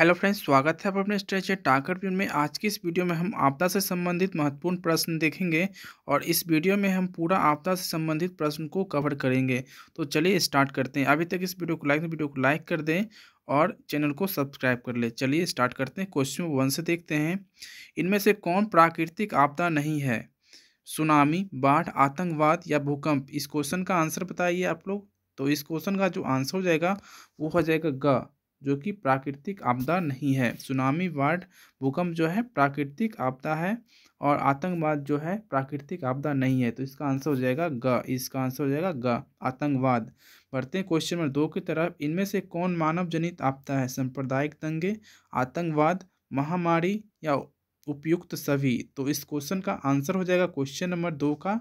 Hello friends, स्वागत है आप अपने स्ट्रेचर टाकर व्यू में। आज की इस वीडियो में हम आपदा से संबंधित महत्वपूर्ण प्रश्न देखेंगे और इस वीडियो में हम पूरा आपदा से संबंधित प्रश्न को कवर करेंगे। तो चलिए स्टार्ट करते हैं। अभी तक इस वीडियो को लाइक कर दें और चैनल को सब्सक्राइब कर लें। चलिए स्टार्ट करते हैं। क्वेश्चन 1 से देखते हैं। इनमें से कौन प्राकृतिक आपदा नहीं है? सुनामी, बाढ़, आतंकवाद या भूकंप? इस क्वेश्चन का आंसर बताइए आप लोग। तो इस क्वेश्चन का जो आंसर हो जाएगा वो हो जाएगा ग, जो कि प्राकृतिक आपदा नहीं है। सुनामी, बाढ़, भूकंप जो है प्राकृतिक आपदा है और आतंकवाद जो है प्राकृतिक आपदा नहीं है। तो इसका आंसर हो जाएगा ग। इसका आंसर हो जाएगा ग, आतंकवाद। बढ़ते हैं क्वेश्चन नंबर 2 की तरफ। इनमें से कौन मानव जनित आपदा है? सांप्रदायिक दंगे, आतंकवाद, महामारी या उपयुक्त सभी? तो इस क्वेश्चन का आंसर हो जाएगा क्वेश्चन नंबर 2 का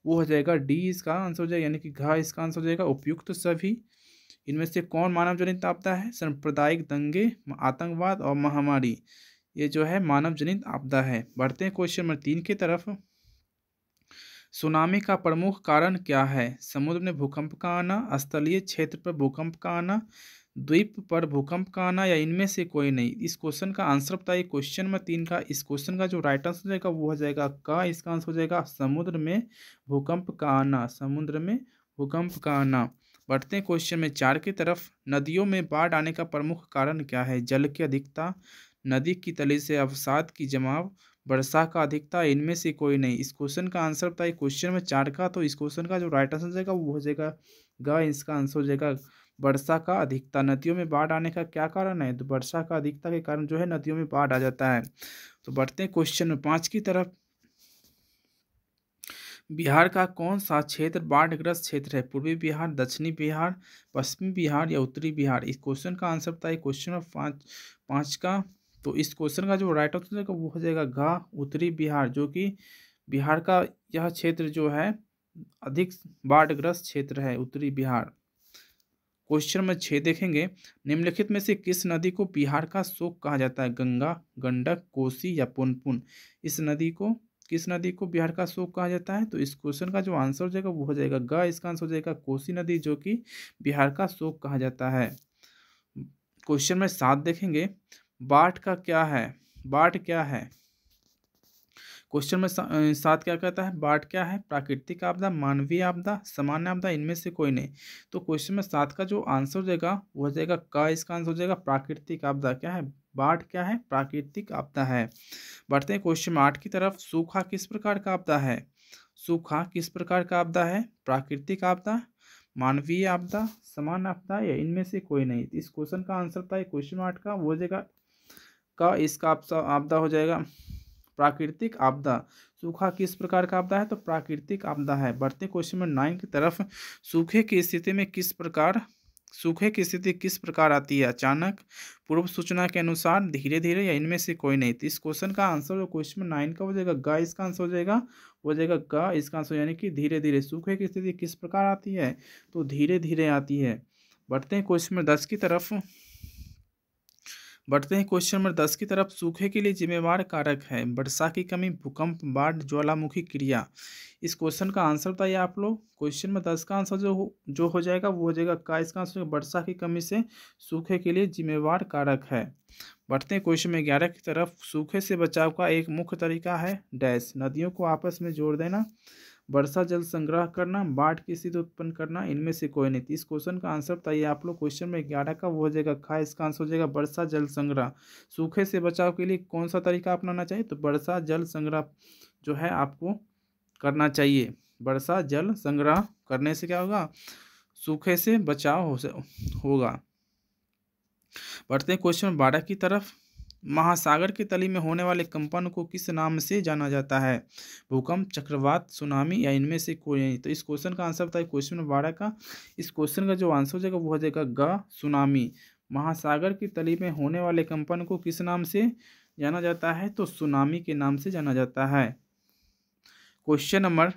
वो हो जाएगा डी। इसका आंसर हो जाएगा यानी कि घ। इसका आंसर हो जाएगा उपयुक्त सभी। इनमें से कौन मानव जनित आपदा है? सांप्रदायिक दंगे, आतंकवाद और महामारी, ये जो है मानव जनित आपदा है। बढ़ते हैं क्वेश्चन नंबर 3 की तरफ। सुनामी का प्रमुख कारण क्या है? समुद्र में भूकंप का आना, स्थलीय क्षेत्र पर भूकंप का आना, द्वीप पर भूकंप का आना या इनमें से कोई नहीं? इस क्वेश्चन का आंसर बताइए। क्वेश्चन नंबर 3 का इस क्वेश्चन का जो राइट आंसर हो जाएगा वो हो जाएगा का। इसका आंसर हो जाएगा समुद्र में भूकंप का आना, समुद्र में भूकंप का आना। बढ़ते हैं क्वेश्चन में 4 की तरफ। नदियों में बाढ़ आने का प्रमुख कारण क्या है? जल की अधिकता, नदी की तली से अवसाद की जमाव, वर्षा का अधिकता, इनमें से कोई नहीं? इस क्वेश्चन का आंसर बताइए क्वेश्चन में 4 का। तो इस क्वेश्चन का जो राइट आंसर हो जाएगा वो हो जाएगा ग। इसका आंसर हो जाएगा वर्षा का अधिकता। नदियों में बाढ़ आने का क्या कारण है? तो वर्षा का अधिकता के कारण जो है नदियों में बाढ़ आ जाता है। तो बढ़ते हैं क्वेश्चन में 5 की तरफ। बिहार का कौन सा क्षेत्र बाढ़ग्रस्त क्षेत्र है? पूर्वी बिहार, दक्षिणी बिहार, पश्चिमी बिहार या उत्तरी बिहार? इस क्वेश्चन का आंसर बताइए क्वेश्चन में 5 का। तो इस क्वेश्चन का जो राइट आंसर है वो हो जाएगा घ, उत्तरी बिहार, जो कि बिहार का यह क्षेत्र जो है अधिक बाढ़ग्रस्त क्षेत्र है, उत्तरी बिहार। क्वेश्चन में 6 देखेंगे। निम्नलिखित में से किस नदी को बिहार का शोक कहा जाता है? गंगा, गंडक, कोसी या पुनपुन? इस नदी को किस नदी को बिहार का शोक कहा जाता है? तो इस क्वेश्चन का जो आंसर हो जाएगा वो हो जाएगा ग। इसका आंसर हो जाएगा कोसी नदी, जो कि बिहार का शोक कहा जाता है। क्वेश्चन में 7 देखेंगे। बाढ़ का क्या है? बाढ़ क्या है? क्वेश्चन में 7 क्या कहता है? बाढ़ क्या है? प्राकृतिक आपदा, मानवीय आपदा, सामान्य आपदा, इनमें से कोई नहीं? तो क्वेश्चन में 7 का जो आंसर हो जाएगा वो हो जाएगा का। इसका आंसर हो जाएगा प्राकृतिक आपदा। क्या है? बाढ़ क्या है? प्राकृतिक आपदा है। बढ़ते हैं क्वेश्चन में 8 की तरफ। सूखा किस प्रकार का आपदा है? सूखा किस प्रकार का आपदा है? प्राकृतिक आपदा, मानवीय आपदा, सामान्य आपदा या इनमें से कोई नहीं? इस क्वेश्चन का आंसर बताइए क्वेश्चन 8 का वो हो जाएगा का। इसका आपदा हो जाएगा प्राकृतिक आपदा। सूखा किस प्रकार का आपदा है? तो प्राकृतिक आपदा है। बढ़ते क्वेश्चन में 9 की तरफ। सूखे की स्थिति किस प्रकार आती है? अचानक, पूर्व सूचना के अनुसार, धीरे धीरे या इनमें से कोई नहीं? तो इस क्वेश्चन का आंसर जो क्वेश्चन में 9 का हो जाएगा ग। इसका आंसर हो जाएगा वो जाएगा ग। इसका आंसर यानी कि धीरे धीरे। सूखे की स्थिति किस प्रकार आती है? तो धीरे धीरे आती है। बढ़ते हैं क्वेश्चन में 10 की तरफ। बढ़ते हैं क्वेश्चन नंबर 10 की तरफ। सूखे के लिए जिम्मेवार कारक है? वर्षा की कमी, भूकंप, बाढ़, ज्वालामुखी क्रिया? इस क्वेश्चन का आंसर बताइए आप लोग। क्वेश्चन में 10 का आंसर जो हो जाएगा वो हो जाएगा का। इसका आंसर वर्षा की कमी से सूखे के लिए जिम्मेवार कारक है। बढ़ते हैं क्वेश्चन में 11 की तरफ। सूखे से बचाव का एक मुख्य तरीका है डैश। नदियों को आपस में जोड़ देना, वर्षा जल संग्रह करना, बाढ़ की स्थिति उत्पन्न करना, इनमें से कोई नहीं? इस क्वेश्चन का आंसर बताइए आप लोग। क्वेश्चन में 11 का वो हो जाएगा खा। इसका आंसर हो जाएगा वर्षा जल संग्रह। सूखे से बचाव के लिए कौन सा तरीका अपनाना चाहिए? तो वर्षा जल संग्रह जो है आपको करना चाहिए। वर्षा जल संग्रह करने से क्या होगा? सूखे से बचाव होगा। बढ़ते हैं क्वेश्चन 12 की तरफ। महासागर की तली में होने वाले कंपन को किस नाम से जाना जाता है? भूकंप, चक्रवात, सुनामी या इनमें से कोई नहीं? तो इस क्वेश्चन का आंसर बताइए क्वेश्चन नंबर 12 का। इस क्वेश्चन का जो आंसर हो जाएगा वो हो जाएगा ग, सुनामी। महासागर की तली में होने वाले कंपन को किस नाम से जाना जाता है? तो सुनामी के नाम से जाना जाता है। क्वेश्चन नंबर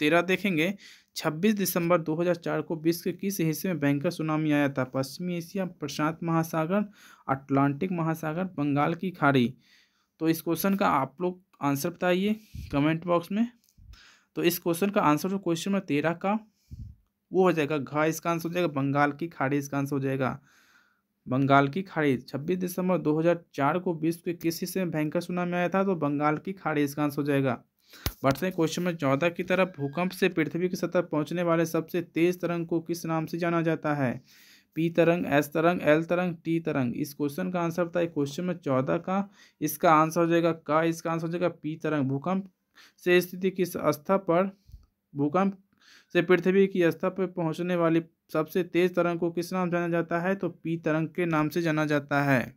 13 देखेंगे। 26 दिसंबर 2004 को विश्व के किस हिस्से में भयंकर सुनामी आया था? पश्चिमी एशिया, प्रशांत महासागर, अटलांटिक महासागर, बंगाल की खाड़ी? तो इस क्वेश्चन का आप लोग आंसर बताइए कमेंट बॉक्स में। तो इस क्वेश्चन का आंसर जो क्वेश्चन में 13 का वो हो जाएगा घ। इसका आंसर हो जाएगा बंगाल की खाड़ी। इसका आंसर हो जाएगा बंगाल की खाड़ी। 26 दिसंबर 2004 को विश्व के किस हिस्से में भयंकर सुनामी आया था? तो बंगाल की खाड़ी इसका आंसर हो जाएगा। बढ़ते हैं क्वेश्चन में 14 की तरफ। भूकंप से पृथ्वी की सतह पहुंचने वाले सबसे तेज तरंग को किस नाम से जाना जाता है? पी तरंग, एस तरंग, एल तरंग, टी तरंग। इस क्वेश्चन का आंसर बताइए। क्वेश्चन में 14 का इसका आंसर हो जाएगा का, इसका आंसर हो जाएगा पी तरंग। भूकंप से स्थिति की सतह पर भूकंप से पृथ्वी की सतह पर पहुंचने वाली सबसे तेज तरंग को किस नाम जाना जाता है? तो पी तरंग के नाम से जाना जाता है।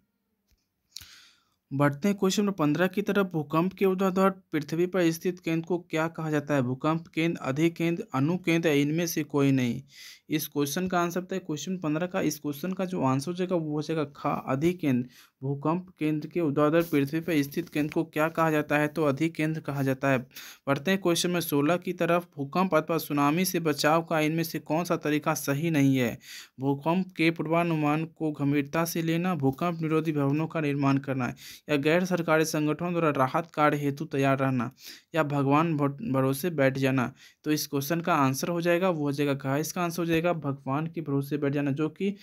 बढ़ते हैं क्वेश्चन नंबर 15 की तरफ। भूकंप के ऊर्ध्वाधर पृथ्वी पर स्थित केंद्र को क्या कहा जाता है? भूकंप केंद्र, अधिकेंद्र, अनुकेंद्र या इनमें से कोई नहीं। इस क्वेश्चन का आंसर बताइए। क्वेश्चन 15 का इस क्वेश्चन का जो आंसर हो जाएगा वो हो जाएगा खा, अधिकेंद्र। भूकंप केंद्र के ऊर्ध्वाधर पृथ्वी पर स्थित केंद्र को क्या कहा जाता है? तो अधिकेंद्र कहा जाता है। बढ़ते हैं क्वेश्चन में 16 की तरफ। भूकंप अथवा सुनामी से बचाव का इनमें से कौन सा तरीका सही नहीं है? भूकंप के पूर्वानुमान को गंभीरता से लेना, भूकंप निरोधी भवनों का निर्माण करना, या गैर सरकारी संगठनों द्वारा राहत कार्य हेतु तैयार रहना, या भगवान भरोसे बैठ जाना। तो इस क्वेश्चन का आंसर हो जाएगा वो हो जाएगा घ। इसका आंसर हो जाएगा भगवान के भरोसे बैठ जाना, जो कि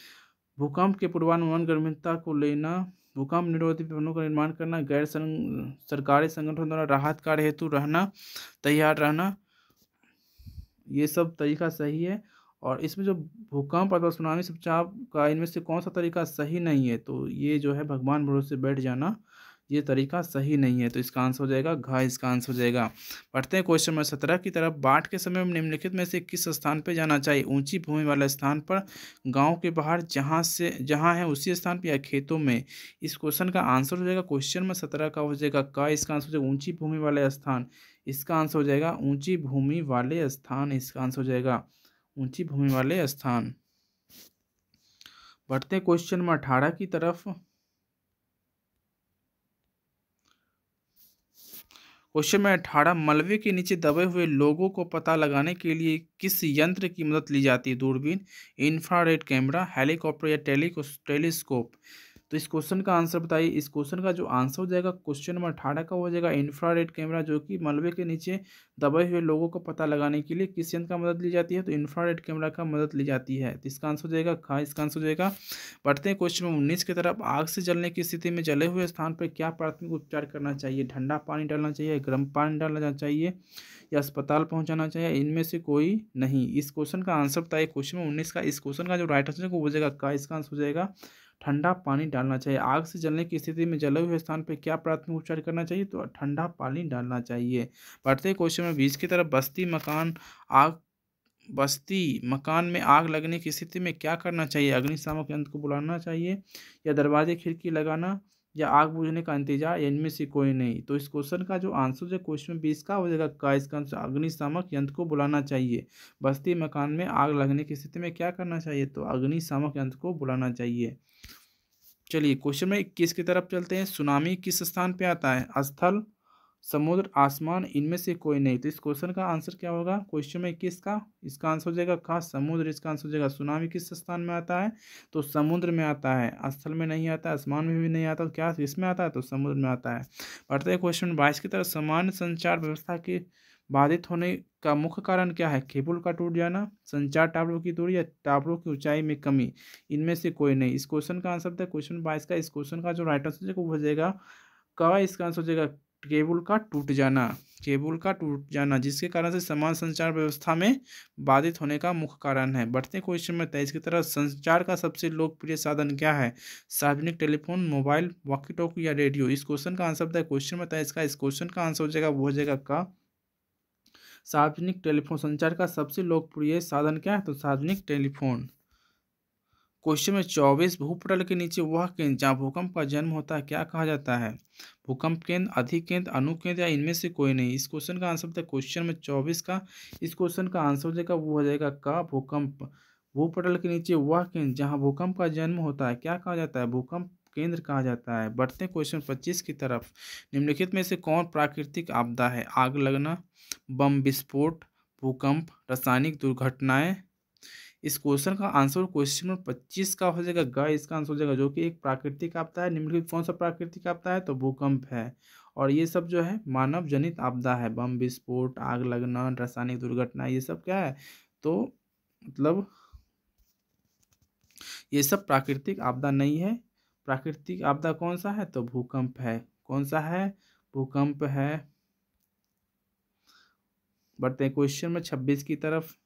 भूकंप के पूर्वानुमान गंभीरता को लेना, भूकंप निरोधी भवनों का निर्माण करना, सरकारी संगठनों द्वारा राहत कार्य हेतु रहना, तैयार रहना, ये सब तरीका सही है। और इसमें जो भूकंप अथवा सुनामी से बचाव का इनमें से कौन सा तरीका सही नहीं है? तो ये जो है भगवान भरोसे बैठ जाना, ये तरीका सही नहीं है। तो इसका आंसर हो जाएगा घ, इसका आंसर हो जाएगा। पढ़ते हैं क्वेश्चन नंबर 17 की तरफ। बाढ़ के समय में निम्नलिखित में से किस स्थान पर जाना चाहिए? ऊंची भूमि वाले स्थान पर, गांव के बाहर जहां है उसी स्थान पर, या खेतों में। इस क्वेश्चन का आंसर हो जाएगा क्वेश्चन में 17 का हो जाएगा का, इसका आंसर हो जाएगा ऊंची भूमि वाले स्थान। इसका आंसर हो जाएगा ऊंची भूमि वाले स्थान, इसका आंसर हो जाएगा ऊंची भूमि वाले स्थान। बढ़ते हैं क्वेश्चन नंबर 18 की तरफ। क्वेश्चन में 18, मलबे के नीचे दबे हुए लोगों को पता लगाने के लिए किस यंत्र की मदद ली जाती है? दूरबीन, इंफ्रारेड कैमरा, हेलीकॉप्टर, या टेलीस्कोप। तो इस क्वेश्चन का आंसर बताइए। इस क्वेश्चन का जो आंसर हो जाएगा क्वेश्चन नंबर 18 का हो जाएगा इंफ्रारेड कैमरा, जो कि मलबे के नीचे दबे हुए लोगों को पता लगाने के लिए किस यंत्र का मदद ली जाती है? तो इंफ्रारेड कैमरा का मदद ली जाती है। तो इसका आंसर हो जाएगा खा, इसका आंसर हो जाएगा। बढ़ते हैं क्वेश्चन नंबर 19 की तरफ। आग से जलने की स्थिति में जले हुए स्थान पर क्या प्राथमिक उपचार करना चाहिए? ठंडा पानी डालना चाहिए, गर्म पानी डालना चाहिए, या अस्पताल पहुंचाना चाहिए, इनमें से कोई नहीं। इस क्वेश्चन का आंसर बताइए। क्वेश्चन नंबर 19 का इस क्वेश्चन का जो राइट आंसर है वो हो जाएगा का, इसका आंसर हो जाएगा ठंडा पानी डालना चाहिए। आग से जलने की स्थिति में जले हुए स्थान पर क्या प्राथमिक उपचार करना चाहिए? तो ठंडा पानी डालना चाहिए। बढ़ते हैं क्वेश्चन में 20 की तरफ। बस्ती मकान में आग लगने की स्थिति में क्या करना चाहिए? अग्निशामक यंत्र को बुलाना चाहिए, या दरवाजे खिड़की लगाना, या आग बुझने का इंतजार, या इनमें से कोई नहीं। तो इस क्वेश्चन का जो आंसर है क्वेश्चन 20 का हो जाएगा का, इसका आंसर अग्निशामक यंत्र को बुलाना चाहिए। बस्ती मकान में आग लगने की स्थिति में क्या करना चाहिए? तो अग्निशामक यंत्र को बुलाना चाहिए। चलिए क्वेश्चन में 21 की तरफ चलते हैं। सुनामी किस स्थान पे आता है? स्थल, समुद्र, आसमान, इनमें से कोई नहीं। तो इस क्वेश्चन का आंसर क्या होगा? क्वेश्चन में 21 का इसका आंसर हो जाएगा का, समुद्र, इसका आंसर हो जाएगा। सुनामी किस स्थान में आता है? तो समुद्र में आता है, स्थल में नहीं आता, आसमान में भी नहीं आता। तो क्या इसमें आता है? तो समुद्र में आता है। बढ़ते हैं क्वेश्चन 22 की तरफ। सामान्य संचार व्यवस्था के बाधित होने का मुख्य कारण क्या है? केबल का टूट जाना, संचार टावरों की दूरी, या टावरों की ऊंचाई में कमी, इनमें से कोई नहीं। इस क्वेश्चन का आंसर था क्वेश्चन 22 का। इस क्वेश्चन का जो राइट आंसर है वो हो जाएगा का, इसका आंसर हो जाएगा केबल का टूट जाना। केबल का टूट जाना जिसके कारण से समान संचार व्यवस्था में बाधित होने का मुख्य कारण है। बढ़ते क्वेश्चन में 23 की तरफ। संचार का सबसे लोकप्रिय साधन क्या है? सार्वजनिक टेलीफोन, मोबाइल, वॉकी टॉकी, या रेडियो। इस क्वेश्चन का आंसर है क्वेश्चन में 23 का। इस क्वेश्चन का आंसर हो जाएगा वो हो जाएगा का, सार्वजनिक टेलीफोन। संचार का सबसे लोकप्रिय साधन क्या है? तो सार्वजनिक टेलीफोन। क्वेश्चन में 24, भूपटल के नीचे वह केंद्र जहाँ भूकंप का जन्म होता है क्या कहा जाता है? भूकंप केंद्र, अधिकेंद्र, अनुकेंद्र, या इनमें से कोई नहीं। इस क्वेश्चन का आंसर था क्वेश्चन में 24 का। इस क्वेश्चन का आंसर हो जाएगा वो हो जाएगा का, भूकंप। भूपटल के नीचे वह केंद्र जहाँ भूकंप का जन्म होता है क्या कहा जाता है? भूकंप केंद्र कहा जाता है। बढ़ते हैं क्वेश्चन 25 की तरफ। निम्नलिखित में से कौन प्राकृतिक आपदा है? आग लगना, बम विस्फोट, भूकंप, रासायनिक दुर्घटनाएं। इस क्वेश्चन का आंसर क्वेश्चन नंबर 25 का हो जाएगा ग, इसका आंसर हो जाएगा, जो कि एक प्राकृतिक आपदा है। निम्नलिखित कौन सा प्राकृतिक आपदा है? तो भूकंप है। और ये सब जो है मानव जनित आपदा है। बम विस्फोट, आग लगना, रासायनिक दुर्घटना, ये सब क्या है? तो मतलब ये सब प्राकृतिक आपदा नहीं है। प्राकृतिक आपदा कौन सा है? तो भूकंप है। कौन सा है? भूकंप है। बढ़ते हैं क्वेश्चन में 26 की तरफ।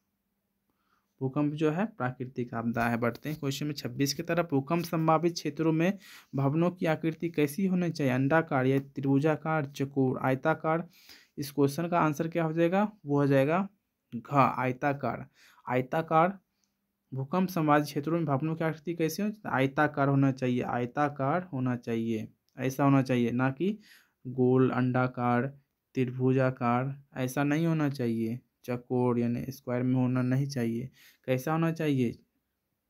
भूकंप जो है प्राकृतिक आपदा है। बढ़ते हैं क्वेश्चन में 26 की तरफ। भूकंप संभावित क्षेत्रों में भवनों की आकृति कैसी होनी चाहिए? अंडाकार या त्रिभुजाकार, चौकोर, आयताकार। इस क्वेश्चन का आंसर क्या हो जाएगा? वो हो जाएगा घ, आयताकार। आयताकार। भूकंप संभावित क्षेत्रों में भवनों की आकृति कैसी हो? आयताकार होना चाहिए। आयताकार होना चाहिए, ऐसा होना चाहिए, ना कि गोल, अंडाकार, त्रिभुजाकार, ऐसा नहीं होना चाहिए। चौकोर यानी स्क्वायर में होना नहीं चाहिए। कैसा होना चाहिए?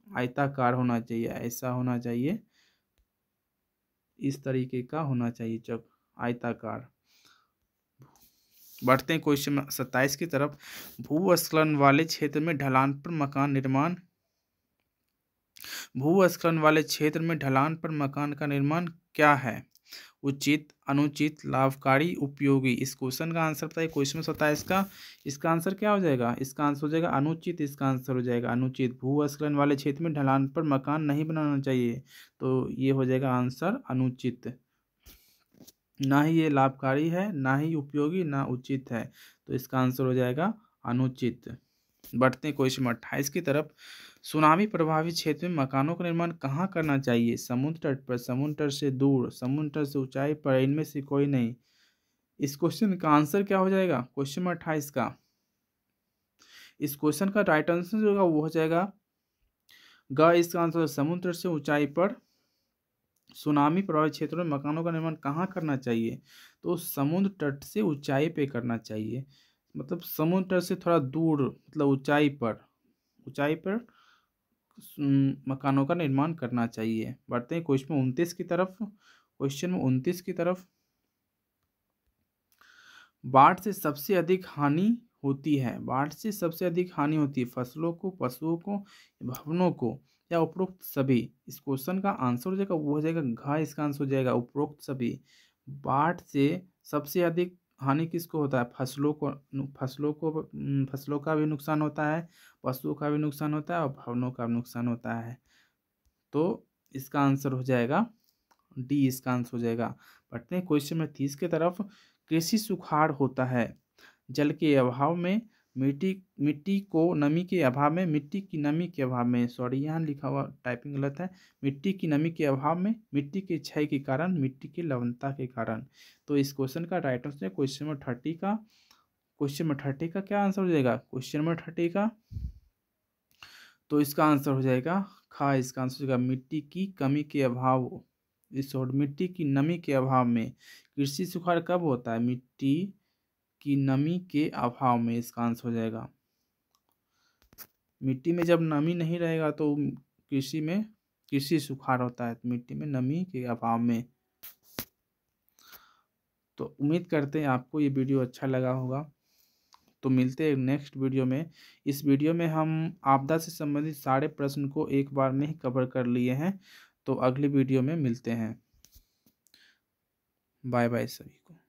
आयताकार होना चाहिए, ऐसा होना चाहिए, इस तरीके का होना चाहिए, आयताकार। बढ़ते हैं क्वेश्चन 27 की तरफ। भूस्खलन वाले क्षेत्र में ढलान पर मकान निर्माण। भूस्खलन वाले क्षेत्र में ढलान पर मकान का निर्माण क्या है? उचित, अनुचित, लाभकारी, उपयोगी। इस क्वेश्चन का आंसर बताइए। क्वेश्चन 27 का इसका आंसर क्या हो जाएगा? इसका आंसर हो जाएगा अनुचित। इसका आंसर हो जाएगा अनुचित। भूस्खलन वाले क्षेत्र में ढलान पर मकान नहीं बनाना चाहिए, तो ये हो जाएगा आंसर अनुचित। ना ही ये लाभकारी है, ना ही उपयोगी, ना उचित है, तो इसका आंसर हो जाएगा अनुचित। बढ़ते हैं क्वेश्चन 28 की तरफ। सुनामी प्रभावित क्षेत्र में मकानों का निर्माण कहाँ करना चाहिए? समुद्र तट पर, समुद्र तट से दूर, समुद्र तट से ऊंचाई पर, इनमें से कोई नहीं। इस क्वेश्चन का आंसर क्या हो जाएगा? क्वेश्चन 28 का इस क्वेश्चन का राइट आंसर जो होगा वो हो जाएगा ग। इसका आंसर समुद्र तट से ऊंचाई पर सुनामी प्रभावित क्षेत्रों में मकानों का निर्माण कहाँ करना चाहिए? तो समुद्र तट से ऊंचाई पे करना चाहिए, मतलब समुद्र तट से थोड़ा दूर, मतलब ऊंचाई पर, ऊंचाई पर मकानों का निर्माण करना चाहिए। बढ़ते हैं क्वेश्चन 29 की तरफ। क्वेश्चन 29 की तरफ। बाढ़ से सबसे अधिक हानि होती है। बाढ़ से सबसे अधिक हानि होती है फसलों को, पशुओं को, भवनों को, या उपरोक्त सभी। इस क्वेश्चन का आंसर हो जाएगा वो हो जाएगा घ। इसका आंसर हो जाएगा उपरोक्त सभी। बाढ़ से सबसे अधिक हानि किसको होता है? फसलों को। फसलों का भी नुकसान होता है, पशुओं का भी नुकसान होता है, और भवनों का भी नुकसान होता है, तो इसका आंसर हो जाएगा डी। इसका आंसर हो जाएगा। बढ़ते हैं क्वेश्चन में 30 की तरफ। कृषि सुखाड़ होता है जल के अभाव में, मिट्टी को नमी के अभाव में, मिट्टी की नमी के अभाव में, सॉरी यहाँ लिखा हुआ टाइपिंग गलत है, मिट्टी की नमी के अभाव में, मिट्टी के क्षय के कारण, मिट्टी की लवणता के कारण। तो इस क्वेश्चन का राइट आंसर है क्वेश्चन नंबर 30 का। क्वेश्चन नंबर 30 का क्या आंसर हो जाएगा? क्वेश्चन नंबर 30 का तो इसका आंसर हो जाएगा खा। इसका आंसर हो जाएगा मिट्टी की कमी के अभाव, मिट्टी की नमी के अभाव में। कृषि सुखाड़ कब होता है? मिट्टी की नमी के अभाव में। इसका आंसर हो जाएगा, मिट्टी में जब नमी नहीं रहेगा तो कृषि सुखाड़ होता है, मिट्टी में नमी के अभाव में। तो उम्मीद करते हैं आपको ये वीडियो अच्छा लगा होगा। तो मिलते हैं नेक्स्ट वीडियो में। इस वीडियो में हम आपदा से संबंधित सारे प्रश्न को एक बार में ही कवर कर लिए हैं। तो अगली वीडियो में मिलते हैं। बाय बाय सभी को।